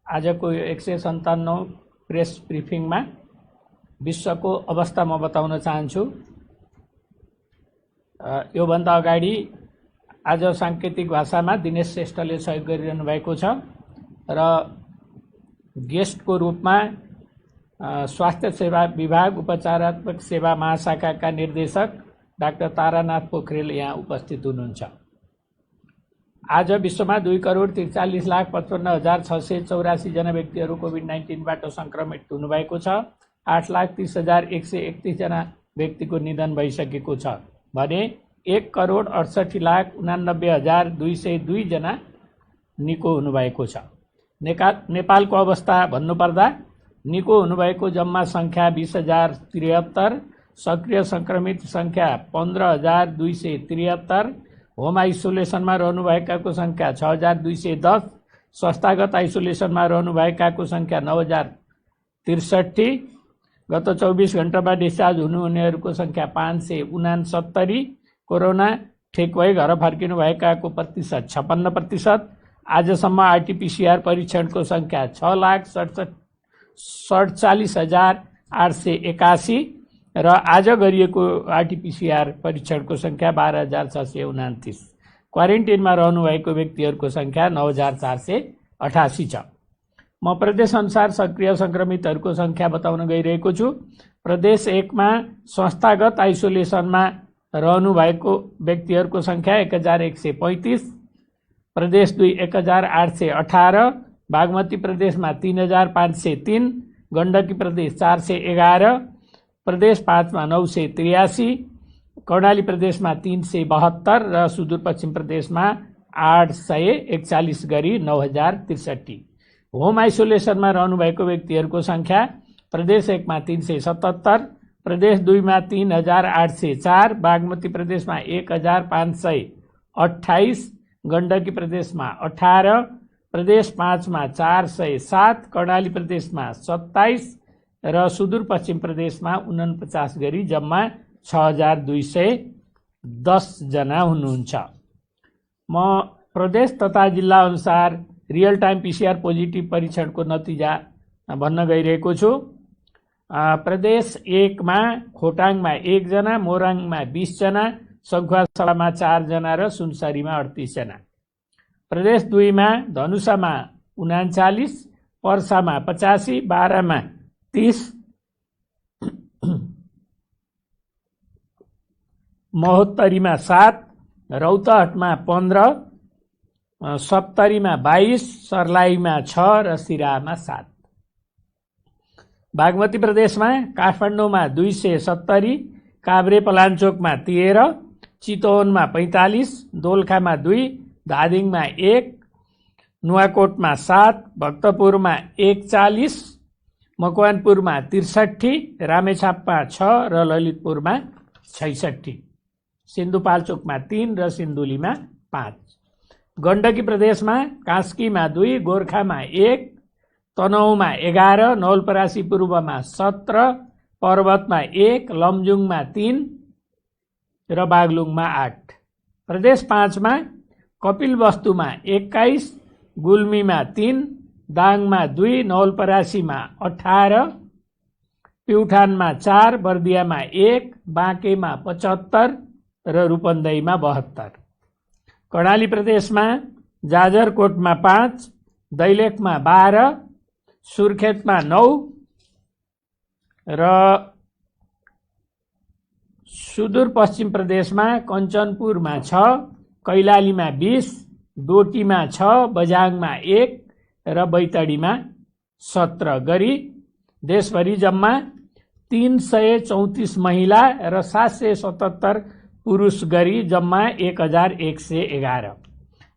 आजको 157 प्रेस ब्रिफिङमा विश्वको अवस्था म बताउन चाहन्छु। योभन्दा अगाडि आज साङ्केतिक भाषामा दिनेश श्रेष्ठले सहयोग गरिरहनु भएको छ र गेस्टको रूपमा स्वास्थ्य सेवा विभाग उपचारात्मक सेवा महाशाखाका निर्देशक डाक्टर तारानाथ पोखरेल यहाँ उपस्थित हुनुहुन्छ। आज विश्वमा 2,43,55,684 जना व्यक्तिहरू कोभिड-19बाट संक्रमित हुनुभएको छ। 8,30,131 जना व्यक्तिको निधन भइसकेको छ भने 1,68,89,202 जना निको हुनुभएको छ। नेपालको अवस्था भन्नुपर्दा निको हुनुभएको जम्मा संख्या 20,073, सक्रिय संक्रमित संख्या 15,273, होम आइसोलेसनमा रहनुभएकाको संख्या 6,210, संस्थागत आइसोलेसनमा रहनुभएकाको संख्या 9,063, गत 24 घण्टामा डिस्चार्ज हुनुहुनेहरूको संख्या 569, कोरोना ठिक भई घर फर्किनु भएकाको प्रतिशत 56%, आजसम्म आरटीपीसीआर परीक्षणको संख्या 6,47,881 र आज गरिएको आरटीपीसीआर परीक्षणको संख्या 12,629। क्वारेन्टिनमा रहनुभएको व्यक्तिहरूको संख्या 9,488 छ। म प्रदेश अनुसार सक्रिय संक्रमितहरूको संख्या बताउन गइरहेको छु। प्रदेश 1 मा संस्थागत आइसोलेसनमा रहनुभएको व्यक्तिहरूको संख्या 1,135, प्रदेश 2 1,818, बागमती प्रदेशमा 3,503, गण्डकी प्रदेश 411, प्रदेश 5 मा 983, कर्णाली प्रदेशमा 372 र सुदूरपश्चिम प्रदेशमा 841 गरी 9,063। होम आइसोलेसनमा रहनुभएको व्यक्तिहरूको संख्या प्रदेश 1 मा 377, प्रदेश 2 मा 3,804, बागमती प्रदेशमा 1,528, गण्डकी प्रदेशमा 18, प्रदेश 5 मा 407, कर्णाली प्रदेशमा 27 र सुदूरपश्चिम प्रदेशमा 49 गरी जम्मा 6,210 जना हुनुहुन्छ। म प्रदेश तथा जिल्ला अनुसार रियल टाइम पीसीआर पोजिटिभ परीक्षणको नतिजा भन्न गइरहेको छु। प्रदेश 1 मा खोटाङमा 1 जना, मोरङमा 20 जना, सङ्खुवासभामा 4 जना र सुनसरीमा 38 जना। प्रदेश 2 मा धनुषामा 39, पर्सामा 85, बारामा 30, महोत्तरीमा 7, रौतहटमा 15, सप्तरीमा 22, सर्लाहीमा 6 र सिराहामा 7। बागमती प्रदेशमा काठमाडौँमा 270, काभ्रे पलाञ्चोकमा 13, चितवनमा 45, दोलखामा 2, धादिङमा 1, नुवाकोटमा 7, भक्तपुरमा 41, मकवानपुरमा 63, रामेछापमा 6 र ललितपुरमा 66, सिन्धुपाल्चोकमा 3 र सिन्धुलीमा 5। गण्डकी प्रदेशमा कास्कीमा 2, गोर्खामा 1, तनहुँमा 11, नवलपरासी पूर्वमा 17, पर्वतमा 1, लमजुङमा 3 र बागलुङमा 8। प्रदेश 5 मा कपिलवस्तुमा 21, गुल्मीमा 3, दाङमा 2, नवलपरासीमा 18, प्युठानमा 4, बर्दियामा 1, बाँकेमा 75 र रूपन्देहीमा 72। कर्णाली प्रदेशमा जाजरकोटमा 5, दैलेखमा 12, सुर्खेतमा 9 र सुदूरपश्चिम प्रदेशमा कञ्चनपुरमा 6, कैलालीमा 20, डोटीमा 6, बझाङमा 1 र बैतडीमा 17 गरी देशभरि जम्मा 334 महिला र 777 पुरुष गरी जम्मा 1,111।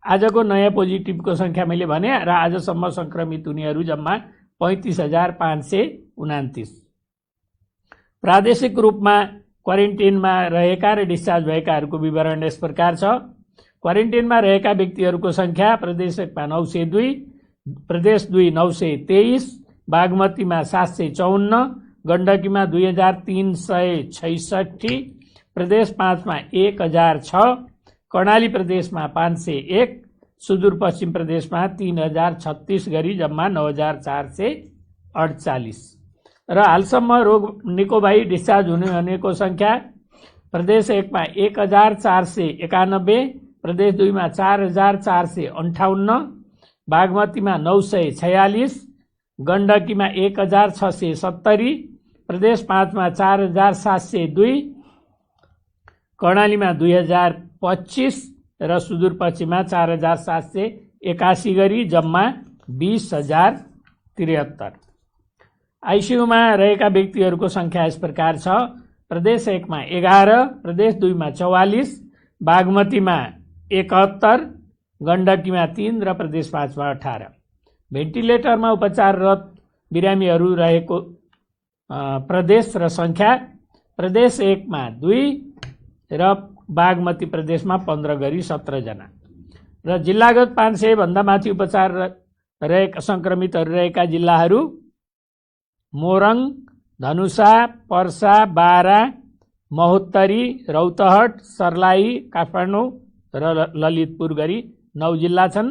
आजको नयाँ पोजिटिभको संख्या मैले भने र आजसम्म संक्रमित हुनेहरू जम्मा 35,529। प्रादेशिक रूपमा क्वारेन्टिनमा रहेका र डिस्चार्ज भएकाहरूको विवरण यस प्रकार छ। क्वारेन्टिनमा रहेका व्यक्तिहरूको संख्या प्रदेश 1 मा 902, प्रदेश 2 923, बागमतीमा 754, गण्डकीमा 2,366, प्रदेश 5 मा 1,006, कर्णाली प्रदेशमा 501, सुदूरपश्चिम प्रदेशमा 3036 गरी जम्मा 9448। र हालसम्म रोग निको भई डिस्चार्ज हुने भनेको सङ्ख्या प्रदेश 1 मा 1491, प्रदेश 2 मा 4458, बागमतीमा 946, गण्डकीमा 1670, प्रदेश 5 मा 4702, कर्णालीमा 2025 र सुदूरपश्चिममा 4781 गरी जम्मा 20,073। आइसियुमा रहेका व्यक्तिहरूको सङ्ख्या यस प्रकार छ। प्रदेश 1 मा 11, प्रदेश 2 मा 44, बागमतीमा 71, गण्डकीमा 3 र प्रदेश 5 मा 18। भेन्टिलेटरमा उपचाररत बिरामीहरू रहेको प्रदेश र सङ्ख्या प्रदेश 1 मा 2 र बागमती प्रदेशमा 15 गरी 17 जना। र जिल्लागत 500 भन्दा माथि उपचार रहेका सङ्क्रमितहरू रहेका जिल्लाहरू मोरङ, धनुषा, पर्सा, बारा, महोत्तरी, रौतहट, सर्लाही, काठमाडौँ र ललितपुर गरी 9 जिल्ला छन्।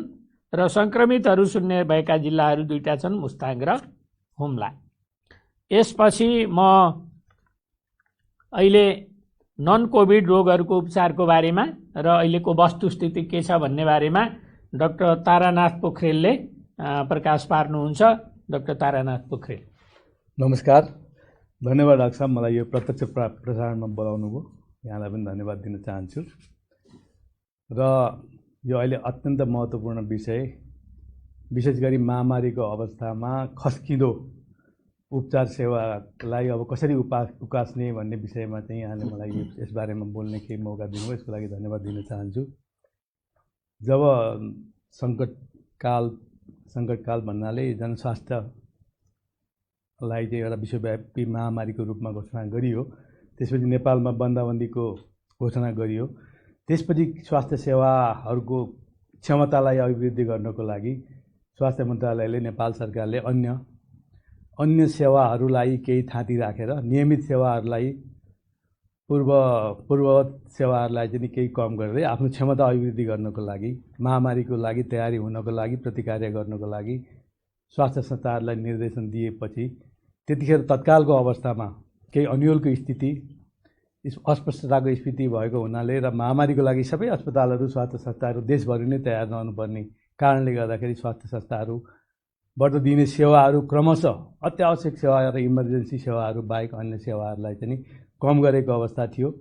र सङ्क्रमितहरू शून्य भएका जिल्लाहरू 2टा छन्, मुस्ताङ र हुम्ला। यसपछि म अहिले नन कोभिड रोगहरूको उपचारको बारेमा र अहिलेको वस्तुस्थिति के छ भन्ने बारेमा डाक्टर तारानाथ पोखरेलले प्रकाश पार्नुहुन्छ। डाक्टर तारानाथ पोखरेल। नमस्कार, धन्यवाद डाक्टर साहब, मलाई यो प्रत्यक्ष प्रसारणमा बोलाउनु भयो। यहाँलाई पनि धन्यवाद दिन चाहन्छु। र यो अहिले अत्यन्त महत्त्वपूर्ण विषय, विशेष गरी महामारीको अवस्थामा खस्किँदो उपचार सेवालाई अब कसरी उकास्ने भन्ने विषयमा चाहिँ यहाँले मलाई यसबारेमा बोल्ने केही मौका दिनुभयो, यसको लागि धन्यवाद दिन चाहन्छु। जब सङ्कटकाल भन्नाले जनस्वास्थ्यलाई चाहिँ एउटा विश्वव्यापी महामारीको रूपमा घोषणा गरियो, त्यसपछि नेपालमा बन्दाबन्दीको घोषणा गरियो। त्यसपछि स्वास्थ्य सेवाहरूको क्षमतालाई अभिवृद्धि गर्नको लागि स्वास्थ्य मन्त्रालयले, नेपाल सरकारले अन्य सेवाहरूलाई केही थाँती राखेर नियमित सेवाहरूलाई पूर्ववत सेवाहरूलाई चाहिँ केही कम गरेर आफ्नो क्षमता अभिवृद्धि गर्नको लागि, महामारीको लागि तयारी हुनको लागि, प्रतिकार गर्नको लागि स्वास्थ्य संस्थाहरूलाई निर्देशन दिएपछि त्यतिखेर तत्कालको अवस्थामा केही अन्यलको स्थिति, अस्पष्टताको स्थिति भएको हुनाले र महामारीको लागि सबै अस्पतालहरू, स्वास्थ्य संस्थाहरू देशभरि नै तयार रहनुपर्ने कारणले गर्दाखेरि स्वास्थ्य संस्थाहरूबाट दिने सेवाहरू क्रमशः अत्यावश्यक सेवा र इमर्जेन्सी सेवाहरू बाहेक अन्य सेवाहरूलाई चाहिँ कम गरेको अवस्था थियो।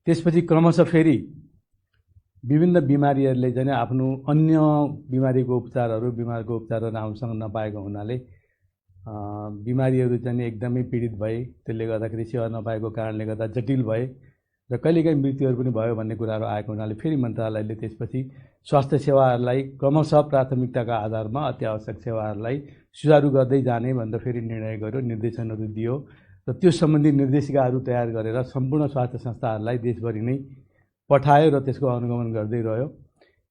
त्यसपछि क्रमशः फेरि विभिन्न बिमारीहरूले चाहिँ आफ्नो अन्य बिमारीको उपचारहरू राम्रोसँग नपाएको हुनाले बिमारीहरू चाहिँ एकदमै पीडित भए। त्यसले गर्दाखेरि सेवा नपाएको कारणले गर्दा जटिल भए र कहिलेकाहीँ मृत्युहरू पनि भयो भन्ने कुराहरू आएको हुनाले फेरि मन्त्रालयले त्यसपछि स्वास्थ्य सेवाहरूलाई क्रमशः प्राथमिकताका आधारमा अत्यावश्यक सेवाहरूलाई सुचारू गर्दै जाने भनेर फेरि निर्णय गर्यो, निर्देशनहरू दियो र त्यो सम्बन्धी निर्देशिकाहरू तयार गरेर सम्पूर्ण स्वास्थ्य संस्थाहरूलाई देशभरि नै पठायो र त्यसको अनुगमन गर्दै रह्यो।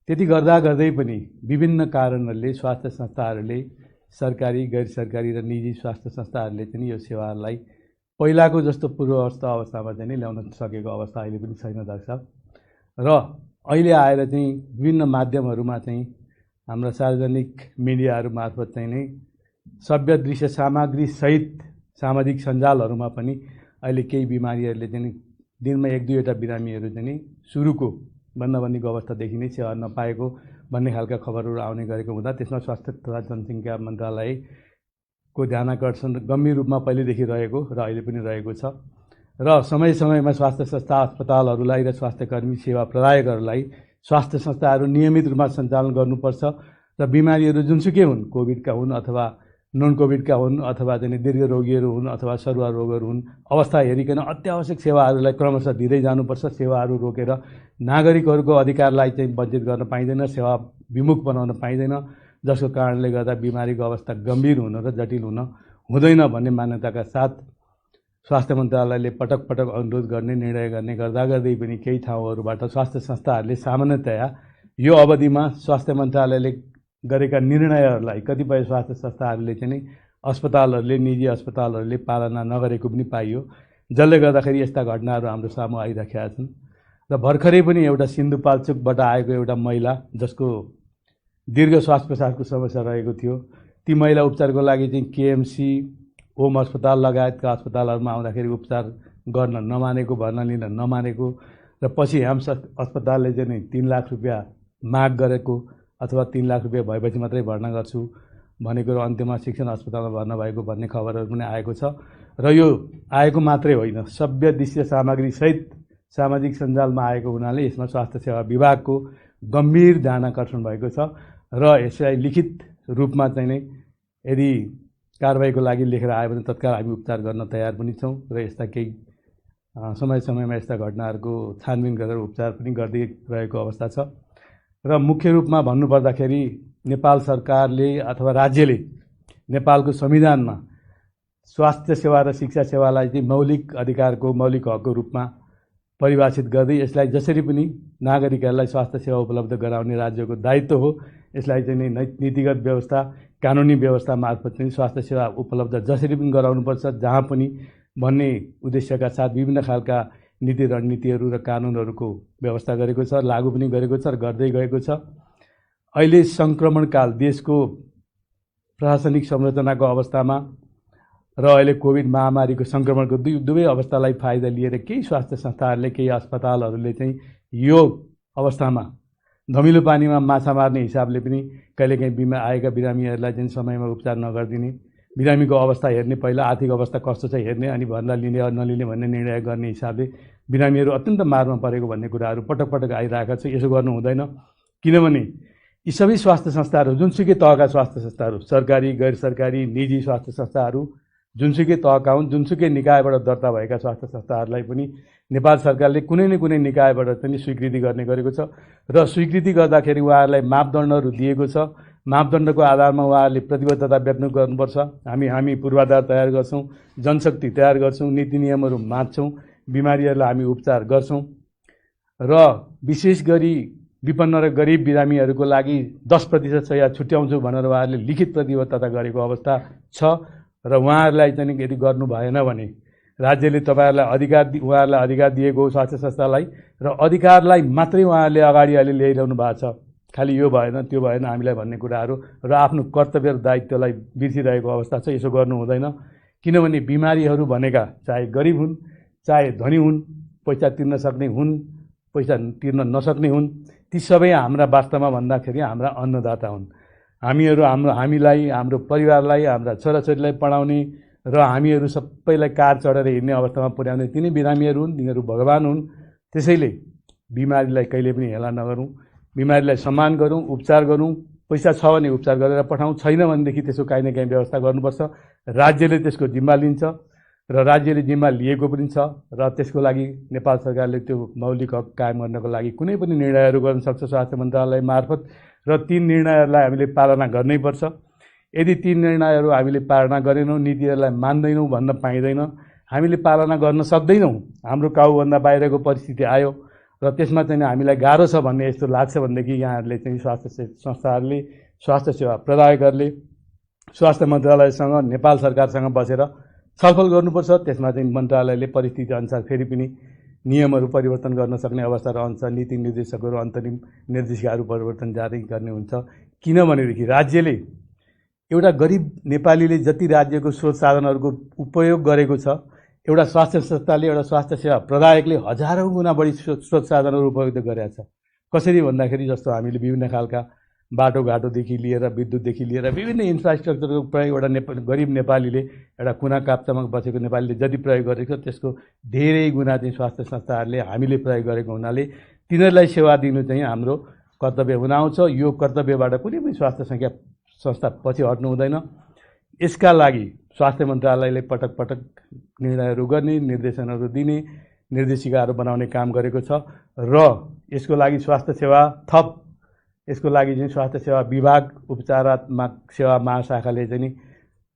त्यति गर्दै पनि विभिन्न कारणहरूले स्वास्थ्य संस्थाहरूले, सरकारी, गैर सरकारी र निजी स्वास्थ्य संस्थाहरूले चाहिँ यो सेवाहरूलाई पहिलाको जस्तो पूर्वावस्था अवस्थामा चाहिँ ल्याउन सकेको अवस्था अहिले पनि छैन डाक्टर साहब। र अहिले आएर चाहिँ विभिन्न माध्यमहरूमा चाहिँ हाम्रा सार्वजनिक मिडियाहरू मार्फत चाहिँ नै सभ्य दृश्य सामग्री सहित सामाजिक सञ्जालहरूमा पनि अहिले केही बिमारीहरूले चाहिँ दिनमा 1-2वटा बिरामीहरू चाहिँ सुरुको बन्दाबन्दीको अवस्थादेखि नै सेवा नपाएको भन्ने खालका खबरहरू आउने गरेको हुँदा त्यसमा स्वास्थ्य तथा जनसङ्ख्या मन्त्रालयको ध्यानाकर्षण गम्भीर रूपमा पहिलेदेखि रहेको र अहिले पनि रहेको छ र समय समयमा स्वास्थ्य संस्था, अस्पतालहरूलाई र स्वास्थ्यकर्मी सेवा प्रदायकहरूलाई स्वास्थ्य संस्थाहरू नियमित रूपमा सञ्चालन गर्नुपर्छ र बिमारीहरू जुनसुकै हुन्, कोभिडका हुन् अथवा नन कोभिडका हुन् अथवा चाहिँ दीर्घ रोगीहरू हुन् अथवा सरुवा रोगहरू हुन्, अवस्था हेरिकन अत्यावश्यक सेवाहरूलाई क्रमशः दिँदै जानुपर्छ। सेवाहरू रोकेर नागरिकहरूको अधिकारलाई चाहिँ वञ्चित गर्न पाइँदैन, सेवा विमुख बनाउन पाइँदैन, जसको कारणले गर्दा बिमारीको अवस्था गम्भीर हुन र जटिल हुँदैन भन्ने मान्यताका साथ स्वास्थ्य मन्त्रालयले पटक पटक अनुरोध गर्ने, निर्णय गर्ने गर्दै पनि केही ठाउँहरूबाट स्वास्थ्य संस्थाहरूले सामान्यतया यो अवधिमा स्वास्थ्य मन्त्रालयले गरेका निर्णयहरूलाई कतिपय स्वास्थ्य संस्थाहरूले चाहिँ अस्पतालहरूले, निजी अस्पतालहरूले पालना नगरेको पनि पाइयो, जसले गर्दाखेरि यस्ता घटनाहरू हाम्रो सामु आइराखेका छन्। र भर्खरै पनि एउटा सिन्धुपाल्चोकबाट आएको एउटा महिला, जसको दीर्घ श्वास प्रश्वासको समस्या रहेको थियो। ती महिला उपचारको लागि चाहिँ केएमसी, ओम अस्पताल लगायतका अस्पतालहरूमा आउँदाखेरि उपचार गर्न नमानेको, भर्ना लिन नमानेको र पछि ह्याम्स अस्पतालले चाहिँ 3 लाख रुपियाँ माग गरेको अथवा 3 लाख रुपियाँ भएपछि मात्रै भर्ना गर्छु भनेको र अन्त्यमा शिक्षण अस्पतालमा भर्ना भएको भन्ने खबरहरू पनि आएको छ। र यो आएको मात्रै होइन, सभ्य दृश्य सामग्री सहित सामाजिक सञ्जालमा आएको हुनाले यसमा स्वास्थ्य सेवा विभागको गम्भीर ध्यान आकर्षण भएको छ र यसलाई लिखित रूपमा चाहिँ नै यदि कारबाहीको लागि लेखेर आयो भने तत्काल हामी उपचार गर्न तयार पनि छौँ र यस्ता केही समयमा यस्ता घटनाहरूको छानबिन गरेर उपचार पनि गर्दै रहेको अवस्था छ। र मुख्य रूपमा भन्नुपर्दाखेरि नेपाल सरकारले अथवा राज्यले नेपालको संविधानमा स्वास्थ्य सेवा र शिक्षा सेवालाई चाहिँ मौलिक अधिकारको, मौलिक हकको रूपमा परिभाषित गर्दै यसलाई जसरी पनि नागरिकहरूलाई स्वास्थ्य सेवा उपलब्ध गराउने राज्यको दायित्व हो। यसलाई चाहिँ नीतिगत व्यवस्था, कानुनी व्यवस्था मार्फत चाहिँ स्वास्थ्य सेवा उपलब्ध जसरी पनि गराउनुपर्छ जहाँ पनि भन्ने उद्देश्यका साथ विभिन्न खालका नीति रणनीतिहरू र कानुनहरूको व्यवस्था गरेको छ, लागू पनि गरेको छ र गर्दै गएको छ। अहिले सङ्क्रमणकाल देशको प्रशासनिक संरचनाको अवस्थामा र अहिले कोभिड महामारीको सङ्क्रमणको दुवै अवस्थालाई फाइदा लिएर केही स्वास्थ्य संस्थाहरूले, केही अस्पतालहरूले चाहिँ यो अवस्थामा धमिलो पानीमा माछा मार्ने हिसाबले पनि कहिलेकाहीँ आएका बिरामीहरूलाई चाहिँ समयमा उपचार नगरिदिने, बिरामीको अवस्था हेर्ने, पहिला आर्थिक अवस्था कस्तो छ हेर्ने अनि भन्दा लिने नलिने भन्ने निर्णय गर्ने हिसाबले बिरामीहरू अत्यन्त मारमा परेको भन्ने कुराहरू पटक पटक आइरहेका छ। यसो गर्नु हुँदैन, किनभने यी सबै स्वास्थ्य संस्थाहरू, जुनसुकै तहका स्वास्थ्य संस्थाहरू, सरकारी, गैर सरकारी, निजी स्वास्थ्य संस्थाहरू जुनसुकै तहका हुन्, जुनसुकै निकायबाट दर्ता भएका स्वास्थ्य संस्थाहरूलाई पनि नेपाल सरकारले कुनै न कुनै निकायबाट चाहिँ स्वीकृति गर्ने गरेको छ र स्वीकृति गर्दाखेरि उहाँहरूलाई मापदण्डहरू दिएको छ। मापदण्डको आधारमा उहाँहरूले प्रतिबद्धता व्यक्त गर्नुपर्छ। हामी पूर्वाधार तयार गर्छौँ, जनशक्ति तयार गर्छौँ, नीति नियमहरू मान्छौँ, बिमारीहरूलाई हामी उपचार गर्छौँ र विशेष गरी विपन्न र गरिब बिरामीहरूको लागि 10% सय छुट्याउँछु भनेर उहाँहरूले लिखित प्रतिबद्धता गरेको अवस्था छ र उहाँहरूलाई चाहिँ यदि गर्नु भएन भने राज्यले उहाँहरूलाई अधिकार दिएको हो स्वास्थ्य संस्थालाई र अधिकारलाई मात्रै उहाँहरूले अगाडि अहिले ल्याइरहनु भएको छ। खालि यो भएन त्यो भएन हामीलाई भन्ने कुराहरू र आफ्नो कर्तव्य र दायित्वलाई बिर्सिरहेको अवस्था छ। यसो गर्नु हुँदैन, किनभने बिमारीहरू भनेका चाहे गरिब हुन्, चाहे धनी हुन्, पैसा तिर्न सक्ने हुन्, पैसा तिर्न नसक्ने हुन्, ती सबै हाम्रा वास्तवमा भन्दाखेरि हाम्रा अन्नदाता हुन्। हामीलाई, हाम्रो परिवारलाई, हाम्रा छोराछोरीलाई पढाउने र हामीहरू सबैलाई कार चढेर हिँड्ने अवस्थामा पुर्याउने तिनै बिरामीहरू हुन्, तिनीहरू भगवान हुन्। त्यसैले बिमारीलाई कहिले पनि हेला नगरौँ, बिमारीलाई सम्मान गरौँ, उपचार गरौँ। पैसा छ भने उपचार गरेर पठाउँ, छैन भनेदेखि त्यसको काहीँ न काहीँ व्यवस्था गर्नुपर्छ। राज्यले त्यसको जिम्मा लिन्छ र राज्यले जिम्मा लिएको पनि छ र त्यसको लागि नेपाल सरकारले त्यो मौलिक हक कायम गर्नको लागि कुनै पनि निर्णयहरू गर्न सक्छ स्वास्थ्य मन्त्रालय मार्फत र ती निर्णयहरूलाई हामीले पालना गर्नैपर्छ। यदि ती निर्णयहरू हामीले पालना गरेनौँ, नीतिहरूलाई मान्दैनौँ भन्न पाइँदैन। हामीले पालना गर्न सक्दैनौँ, हाम्रो काबुभन्दा बाहिरको परिस्थिति आयो र त्यसमा चाहिँ हामीलाई गाह्रो छ भन्ने यस्तो लाग्छ भनेदेखि यहाँहरूले चाहिँ स्वास्थ्य संस्थाहरूले, स्वास्थ्य सेवा प्रदायकहरूले स्वास्थ्य मन्त्रालयसँग, नेपाल सरकारसँग बसेर छलफल गर्नुपर्छ। त्यसमा चाहिँ मन्त्रालयले परिस्थिति अनुसार फेरि पनि नियमहरू परिवर्तन गर्न सक्ने अवस्था रहन्छ, नीति निर्देशकहरू, अन्तरिम निर्देशिकाहरू परिवर्तन जारी गर्ने हुन्छ। किनभनेदेखि राज्यले एउटा गरिब नेपालीले जति राज्यको स्रोत साधनहरूको उपयोग गरेको छ, एउटा स्वास्थ्य संस्थाले, एउटा स्वास्थ्य सेवा प्रदायकले हजारौँ गुणा बढी स्रोत साधनहरू उपयोग गरेका छ। कसरी भन्दाखेरि जस्तो हामीले विभिन्न खालका बाटोघाटोदेखि लिएर विद्युतदेखि लिएर विभिन्न इन्फ्रास्ट्रक्चरको प्रयोग एउटा गरिब नेपालीले, एउटा कुना काप्चामा बसेको नेपालीले जति प्रयोग गरेको छ त्यसको धेरै गुणा चाहिँ स्वास्थ्य संस्थाहरूले हामीले प्रयोग गरेको हुनाले तिनीहरूलाई सेवा दिनु चाहिँ हाम्रो कर्तव्य हुन आउँछ। यो कर्तव्यबाट कुनै पनि स्वास्थ्य संस्था पछि हट्नु हुँदैन। यसका लागि स्वास्थ्य मन्त्रालयले पटक पटक निर्णयहरू गर्ने, निर्देशनहरू दिने, निर्देशिकाहरू बनाउने काम गरेको छ र यसको लागि स्वास्थ्य सेवा यसको लागि चाहिँ स्वास्थ्य सेवा विभाग, उपचारात्मक सेवा महाशाखाले चाहिँ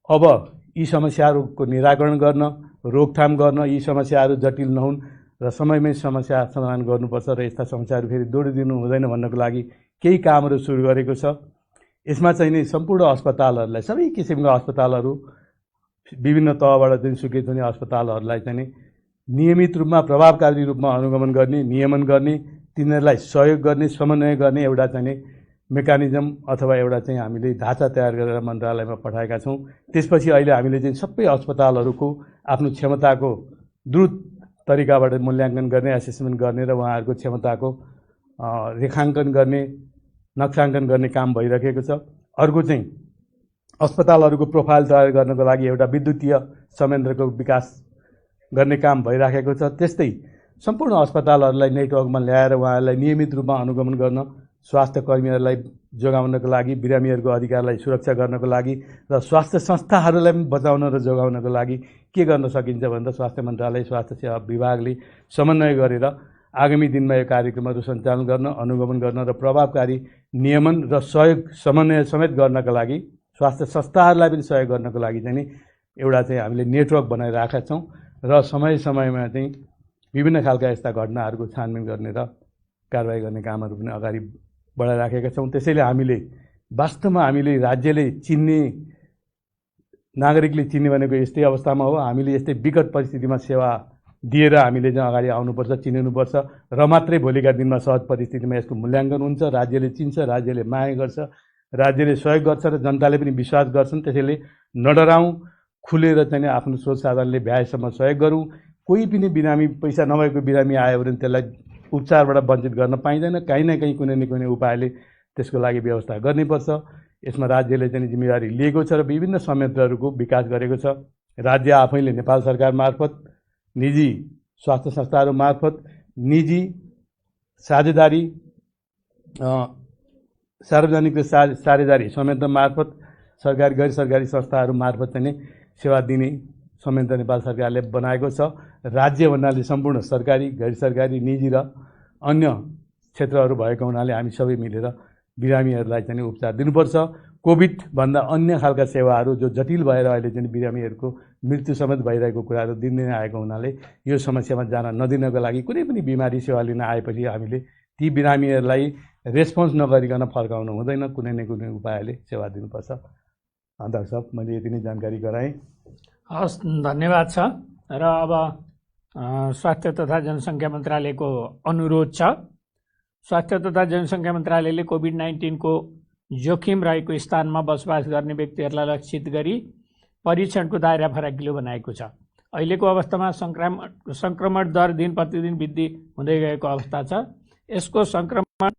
अब यी समस्याहरूको निराकरण गर्न, रोकथाम गर्न, यी समस्याहरू जटिल नहुन् र समयमै समस्या समाधान गर्नुपर्छ र यस्ता समस्याहरू फेरि दोहोरिदिनु हुँदैन भन्नको लागि केही कामहरू सुरु गरेको छ। यसमा चाहिँ नि सम्पूर्ण अस्पतालहरूलाई, सबै किसिमका अस्पतालहरू, विभिन्न तहबाट चाहिँ स्वीकृत हुने अस्पतालहरूलाई चाहिँ नियमित रूपमा, प्रभावकारी रूपमा अनुगमन गर्ने, नियमन गर्ने, तिनीहरूलाई सहयोग गर्ने, समन्वय गर्ने एउटा चाहिँ मेकानिजम अथवा एउटा चाहिँ हामीले ढाँचा तयार गरेर मन्त्रालयमा पठाएका छौँ। त्यसपछि अहिले हामीले चाहिँ सबै अस्पतालहरूको आफ्नो क्षमताको द्रुत तरिकाबाट मूल्याङ्कन गर्ने, एसेसमेन्ट गर्ने र उहाँहरूको क्षमताको रेखाङ्कन गर्ने, नक्साङ्कन गर्ने काम भइरहेको छ। अर्को चाहिँ अस्पतालहरूको प्रोफाइल तयार गर्नको लागि एउटा विद्युतीय संयन्त्रको विकास गर्ने काम भइराखेको छ। त्यस्तै सम्पूर्ण अस्पतालहरूलाई नेटवर्कमा ल्याएर उहाँहरूलाई नियमित रूपमा अनुगमन गर्न, स्वास्थ्य कर्मीहरूलाई जोगाउनको लागि, बिरामीहरूको अधिकारलाई सुरक्षा गर्नको लागि र स्वास्थ्य संस्थाहरूलाई पनि बचाउन र जोगाउनको लागि के गर्न सकिन्छ भन्दा स्वास्थ्य मन्त्रालय, स्वास्थ्य सेवा विभागले समन्वय गरेर आगामी दिनमा यो कार्यक्रमहरू सञ्चालन गर्न, अनुगमन गर्न र प्रभावकारी नियमन र सहयोग समन्वय समेत गर्नका लागि, स्वास्थ्य संस्थाहरूलाई पनि सहयोग गर्नको लागि चाहिँ एउटा चाहिँ हामीले नेटवर्क बनाइराखेका छौँ र समय समयमा चाहिँ विभिन्न खालका यस्ता घटनाहरूको छानबिन गर्ने र कारबाही गर्ने कामहरू पनि अगाडि बढाइराखेका छौँ। त्यसैले हामीले वास्तवमा हामीले राज्यले चिन्ने, नागरिकले चिन्ने भनेको यस्तै अवस्थामा हो। हामीले यस्तै विकट परिस्थितिमा सेवा दिएर हामीले चाहिँ अगाडि आउनुपर्छ, चिनिनुपर्छ र मात्रै भोलिका दिनमा सहज परिस्थितिमा यसको मूल्याङ्कन हुन्छ। राज्यले चिन्छ, राज्यले माया गर्छ, राज्यले सहयोग गर्छ र जनताले पनि विश्वास गर्छन्। त्यसैले नडराउँ, खुलेर चाहिँ आफ्नो स्रोत साधनले भ्याएसम्म सहयोग गरौँ। कोही पनि बिरामी, पैसा नभएको बिरामी आयो भने त्यसलाई उपचारबाट वञ्चित गर्न पाइँदैन। कहीँ न कहीँ कुनै न कुनै उपायले त्यसको लागि व्यवस्था गर्नुपर्छ। यसमा राज्यले चाहिँ जिम्मेवारी लिएको छ र विभिन्न संयन्त्रहरूको विकास गरेको छ। राज्य आफैले नेपाल सरकार मार्फत, निजी स्वास्थ्य संस्थाहरू मार्फत, निजी साझेदारी, सार्वजनिक र साझेदारी संयन्त्र मार्फत, सरकारी गैर सरकारी संस्थाहरू मार्फत चाहिँ सेवा दिने संयन्त्र नेपाल सरकारले बनाएको छ। राज्य भन्नाले सम्पूर्ण सरकारी, गैर सरकारी, निजी र अन्य क्षेत्रहरू भएको हुनाले हामी सबै मिलेर बिरामीहरूलाई चाहिँ उपचार दिनुपर्छ। कोभिडभन्दा अन्य खालका सेवाहरू जो जटिल भएर अहिले चाहिँ बिरामीहरूको मृत्यु समेत भइरहेको कुराहरू दिनदिनै आएको हुनाले यो समस्यामा जान नदिनको लागि कुनै पनि बिमारी सेवा लिन आएपछि हामीले ती बिरामीहरूलाई रेस्पोन्स नगरिकन फर्काउनु हुँदैन। कुनै न कुनै उपायले सेवा दिनुपर्छ। अध्यक्ष साहब, मैले यति नै जानकारी गराएँ। हस्, धन्यवाद छ। र अब स्वास्थ्य तथा जनसङ्ख्या मन्त्रालयको अनुरोध छ। स्वास्थ्य तथा जनसङ्ख्या मन्त्रालयले कोभिड-19 को जोखिम रहेको स्थानमा बसोबास गर्ने व्यक्तिहरूलाई लक्षित गरी परीक्षणको दायरा फराकिलो बनाएको छ। अहिलेको अवस्थामा सङ्क्रमण दर दिन प्रतिदिन वृद्धि हुँदै गएको अवस्था छ। यसको सङ्क्रमण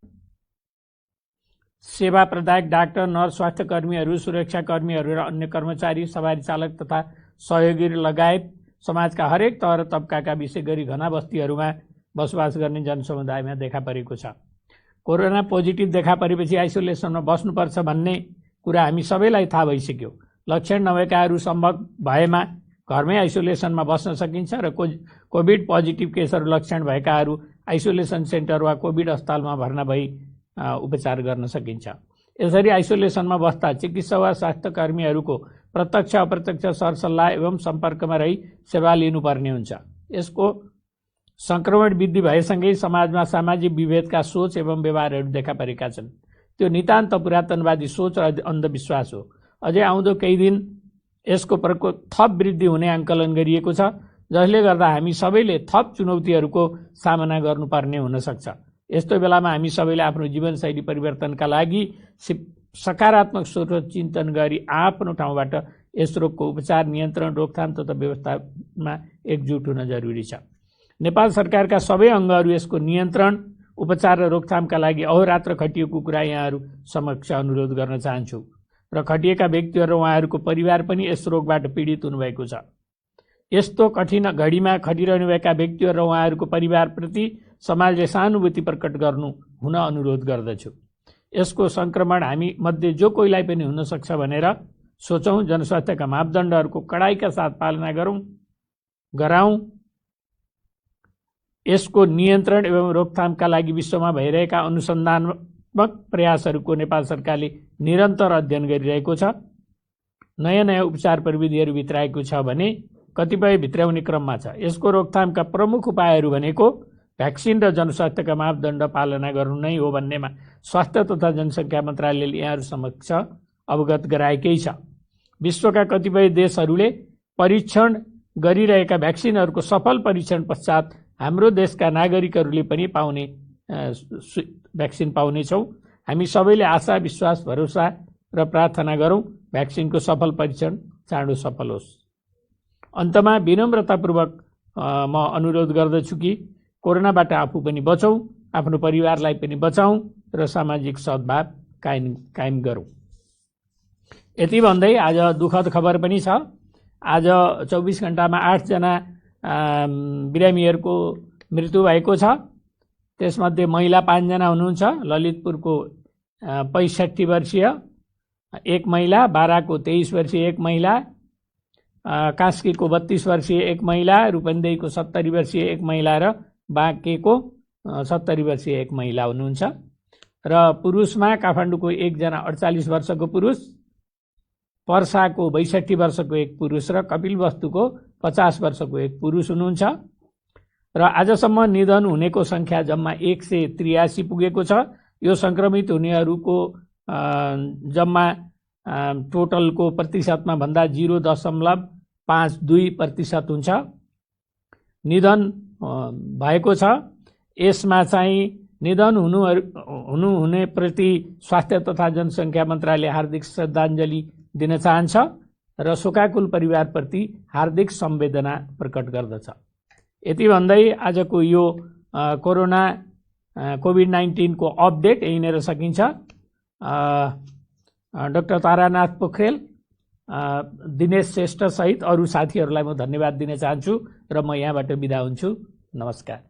सेवा प्रदायक डाक्टर, नर्स, स्वास्थ्य कर्मीहरू, सुरक्षाकर्मीहरू र अन्य कर्मचारी, सवारी चालक तथा सहयोगी लगायत समाजका हरेक तह र तबकाका विशेष गरी घना बस्तीहरूमा बसोबास गर्ने जनसमुदायमा देखा परेको छ। कोरोना पोजिटिभ देखा परेपछि आइसोलेसनमा बस्नुपर्छ भन्ने कुरा हामी सबैलाई थाहा भइसक्यो। लक्षण नभएकाहरू सम्भव भएमा घरमै आइसोलेसनमा बस्न सकिन्छ र कोभिड पोजिटिभ केसहरू लक्षण भएकाहरू आइसोलेसन सेन्टर वा कोभिड अस्पतालमा भर्ना भई उपचार गर्न सकिन्छ। यसरी आइसोलेसनमा बस्दा चिकित्सा वा स्वास्थ्य कर्मीहरूको प्रत्यक्ष अप्रत्यक्ष सरसल्लाह एवं सम्पर्कमा रही सेवा लिनुपर्ने हुन्छ। यसको सङ्क्रमण वृद्धि भएसँगै समाजमा सामाजिक विभेदका सोच एवं व्यवहारहरू देखा परेका छन्। त्यो नितान्त पुरातनवादी सोच र अन्धविश्वास हो। अझै आउँदो केही दिन यसको प्रकोप थप वृद्धि हुने आकलन गरिएको छ, जसले गर्दा हामी सबैले थप चुनौतीहरूको सामना गर्नुपर्ने हुनसक्छ। यस्तो बेलामा हामी सबैले आफ्नो जीवनशैली परिवर्तनका लागि सकारात्मक सोच चिन्तन गरी आफ्नो ठाउँबाट यस रोगको उपचार, नियन्त्रण, रोकथाम तथा व्यवस्थापनमा एकजुट हुन जरुरी छ। नेपाल सरकारका सबै अङ्गहरू यसको नियन्त्रण, उपचार र रोकथामका लागि अहोरात्र खटिएको कुरा यहाँहरू समक्ष अनुरोध गर्न चाहन्छु र खटिएका व्यक्तिहरू र उहाँहरूको परिवार पनि यस रोगबाट पीडित हुनुभएको छ। यस्तो कठिन घडीमा खटिरहनुभएका व्यक्तिहरू र उहाँहरूको परिवारप्रति समाजले सहानुभूति प्रकट गर्नु हुन अनुरोध गर्दछु। यसको सङ्क्रमण हामी मध्ये जो कोहीलाई पनि हुन सक्छ भनेर सोचौँ। जनस्वास्थ्यका मापदण्डहरूको कडाइका साथ पालना गराउँ। यसको नियन्त्रण एवं रोकथामका लागि विश्वमा भइरहेका अनुसन्धानत्मक प्रयासहरूको नेपाल सरकारले निरन्तर अध्ययन गरिरहेको छ। नयाँ नयाँ उपचार प्रविधिहरू भित्राएको छ भने कतिपय भित्राउने क्रममा छ। यसको रोकथामका प्रमुख उपायहरू भनेको भ्याक्सिन र जनस्वास्थ्यका मापदण्ड पालना गर्नु नै हो भन्नेमा स्वास्थ्य तथा जनसङ्ख्या मन्त्रालयले यहाँहरू समक्ष अवगत गराएकै छ। विश्वका कतिपय देशहरूले परीक्षण गरिरहेका भ्याक्सिनहरूको सफल परीक्षण पश्चात हाम्रो देशका नागरिकहरूले पनि भ्याक्सिन पाउनेछौँ। हामी सबैले आशा, विश्वास, भरोसा र प्रार्थना गरौँ भ्याक्सिनको सफल परीक्षण चाँडो सफल होस्। अन्तमा विनम्रतापूर्वक म अनुरोध गर्दछु कि कोरोनाबाट आफू पनि बचौँ, आफ्नो परिवारलाई पनि बचाउँ र सामाजिक सद्भाव कायम गरौँ। यति भन्दै आज दुःखद खबर पनि छ। आज 24 घण्टामा 8 जना बिरामीहरूको मृत्यु भएको छ। त्यसमध्ये महिला 5 जना हुनुहुन्छ। ललितपुरको 65 वर्षीय एक महिला, बाराको 23 वर्षीय एक महिला, कास्कीको 32 वर्षीय एक महिला, रूपन्देहीको 70 वर्षीय एक महिला र बाँकेको 70 वर्षीय एक महिला हुनुहुन्छ। र पुरुषमा काठमाडौँको 1 जना 48 वर्षको पुरुष, पर्साको 62 वर्षको एक पुरुष र कपिलवस्तुको 50 वर्षको एक पुरुष हुनुहुन्छ। र आजसम्म निधन हुनेको संख्या जम्मा 183 पुगेको छ। यो संक्रमित हुनेहरूको जम्मा टोटलको प्रतिशतमा भन्दा 0.52% हुन्छ निधन भएको छ। यसमा चाहिँ निधन हुने प्रति स्वास्थ्य तथा जनसङ्ख्या मन्त्रालय हार्दिक श्रद्धाञ्जली दिन चाहन्छ र शोकाकुल परिवारप्रति हार्दिक संवेदना प्रकट गर्दछ। यति भन्दै आजको यो कोभिड-19 को अपडेट यहीँनिर सकिन्छ। डाक्टर तारानाथ पोखरेल, दिनेश श्रेष्ठ सहित अरू साथीहरूलाई म धन्यवाद दिन चाहन्छु र म यहाँबाट बिदा हुन्छु। नमस्कार।